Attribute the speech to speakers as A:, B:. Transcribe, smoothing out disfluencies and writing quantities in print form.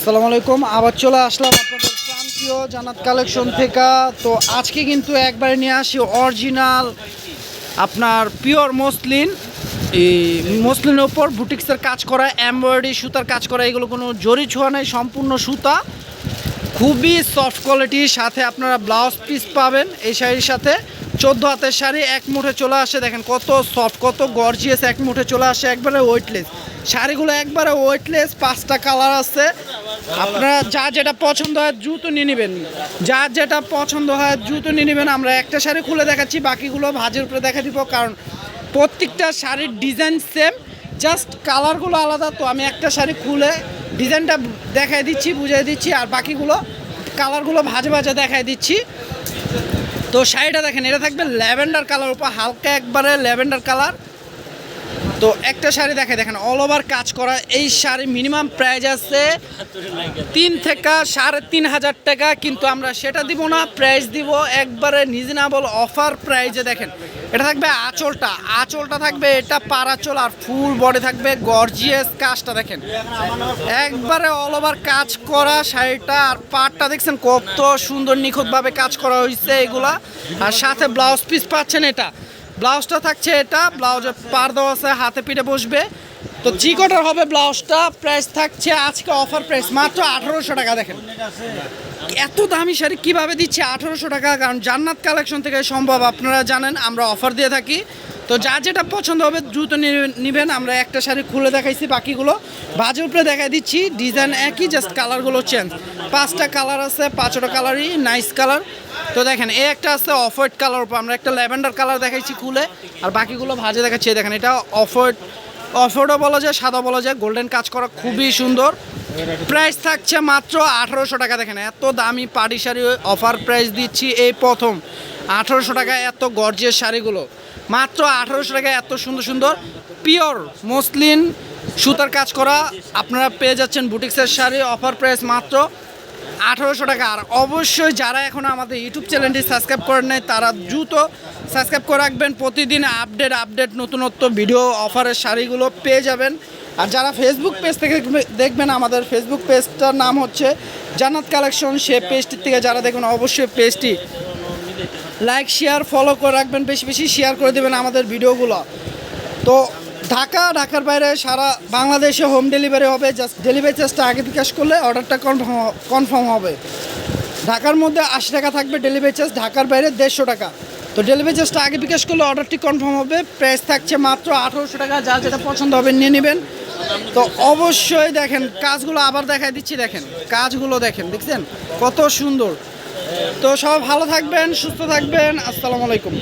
A: আসসালামু আলাইকুম। আবার চলে আসলাম আপনাদের প্রান্তীয় জান্নাত কালেকশন থেকে। তো আজকে কিন্তু একবারে নিয়ে আসি অরিজিনাল আপনার পিওর মসলিন, এই মসলিনের ওপর বুটিক্সের কাজ করা, এমব্রয়ডারি সুতার কাজ করা, এগুলো কোনো জরি ছোঁয়া নেই, সম্পূর্ণ সুতা, খুবই সফট কোয়ালিটির সাথে আপনারা ব্লাউজ পিস পাবেন। এই শাড়ির সাথে 14 হাতের শাড়ি এক মুঠে চলে আসে। দেখেন কত সফট, কত গর্জিয়াস, এক মুঠে চলে আসে, একবারে ওয়েটলেস শাড়িগুলো, একবারে ওয়েটলেস। 5টা কালার আছে, আপনারা যা যেটা পছন্দ হয় দ্রুত নিয়ে নেবেন, যা যেটা পছন্দ হয় দ্রুত নিয়ে নেবেন। আমরা একটা শাড়ি খুলে দেখাচ্ছি, বাকিগুলো ভাজের উপরে দেখা দিব, কারণ প্রত্যেকটা শাড়ির ডিজাইন সেম, জাস্ট কালারগুলো আলাদা। তো আমি একটা শাড়ি খুলে ডিজাইনটা দেখাই দিচ্ছি, বুঝিয়ে দিচ্ছি, আর বাকিগুলো কালারগুলো ভাজে ভাজে দেখাই দিচ্ছি। তো শাড়িটা দেখেন, এটা থাকবে ল্যাভেন্ডার কালার উপর, হালকা একবারে ল্যাভেন্ডার কালার। তো একটা শাড়ি দেখাই, দেখেন অল ওভার কাজ করা। এই শাড়ি মিনিমাম প্রাইস আছে 3 থেকে 3,500 টাকা, কিন্তু আমরা সেটা দিব না, প্রাইস দিব একবারে রিজনেবল অফার প্রাইসে। দেখেন এটা থাকবে আঁচলটা থাকবে, এটা পার আঁচল, আর ফুল বডি থাকবে গর্জিয়াস। কাজটা দেখেন একবারে অল ওভার কাজ করা শাড়িটা, আর পাড়টা দেখছেন কত সুন্দর নিখুঁতভাবে কাজ করা হয়েছে এগুলা। আর সাথে ব্লাউজ পিস পাচ্ছেন, এটা ব্লাউজটা থাকছে, এটা ব্লাউজের পার দেওয়া আছে, হাতে পিঠে বসবে। তো চিকটার হবে ব্লাউজটা। প্রাইস থাকছে আজকে অফার প্রাইস মাত্র 1800 টাকা। দেখেন এত দামি শাড়ি কীভাবে দিচ্ছে 1800 টাকা, কারণ জান্নাত কালেকশন থেকে সম্ভব। আপনারা জানেন আমরা অফার দিয়ে থাকি, তো যা যেটা পছন্দ হবে দ্রুত নেবেন। আমরা একটা শাড়ি খুলে দেখাইছি, বাকিগুলো বাজের উপরে দেখাই দিচ্ছি। ডিজাইন একই, জাস্ট কালারগুলো চেঞ্জ। 5টা কালার আছে, 5টা কালারই নাইস কালার। তো দেখেন এই একটা আছে অফ হোয়াইট কালার উপর, আমরা একটা ল্যাভেন্ডার কালার দেখাইছি খুলে, আর বাকিগুলো ভাজে দেখাচ্ছি। দেখেন এটা অফ হোয়াইটও বলা যায়, সাদা বলা যায়, গোল্ডেন কাজ করা, খুবই সুন্দর। প্রাইস থাকছে মাত্র 1800 টাকা। দেখেন এত দামি পাটি শাড়ি অফার প্রাইস দিচ্ছি এই প্রথম 1800 টাকা। এত গর্জিয়াস শাড়িগুলো মাত্র 1800 টাকা, এত সুন্দর সুন্দর পিওর মসলিন সুতার কাজ করা আপনারা পেয়ে যাচ্ছেন বুটিক্সের শাড়ি। অফার প্রাইস মাত্র 1800 টাকা। আর অবশ্যই যারা এখনও আমাদের ইউটিউব চ্যানেলটি সাবস্ক্রাইব করেন নাই, তারা দ্রুত সাবস্ক্রাইব করে রাখবেন। প্রতিদিন আপডেট নতুনত্ব ভিডিও অফারের শাড়িগুলো পেয়ে যাবেন। আর যারা ফেসবুক পেজ থেকে দেখবেন, আমাদের ফেসবুক পেজটার নাম হচ্ছে জান্নাত কালেকশন। সে পেজটির থেকে যারা দেখবেন অবশ্যই পেজটি লাইক শেয়ার ফলো করে রাখবেন, বেশি বেশি শেয়ার করে দেবেন আমাদের ভিডিওগুলো। তো ঢাকার বাইরে সারা বাংলাদেশে হোম ডেলিভারি হবে। জাস্ট ডেলিভারি চার্জটা আগে বিকাশ করলে অর্ডারটা কনফার্ম হবে। ঢাকার মধ্যে 80 টাকা থাকবে ডেলিভারি চার্জ, ঢাকার বাইরে 150 টাকা। তো ডেলিভারি চার্জটা আগে বিকাশ করলে অর্ডারটি কনফার্ম হবে। প্রাইস থাকছে মাত্র 1800 টাকা। যা যেটা পছন্দ হবে নিয়ে নেবেন। তো অবশ্যই দেখেন কাজগুলো আবার দেখাই দিচ্ছি, দেখেন কাজগুলো দেখছেন কত সুন্দর। তো সব ভালো থাকবেন, সুস্থ থাকবেন। আসসালামু আলাইকুম।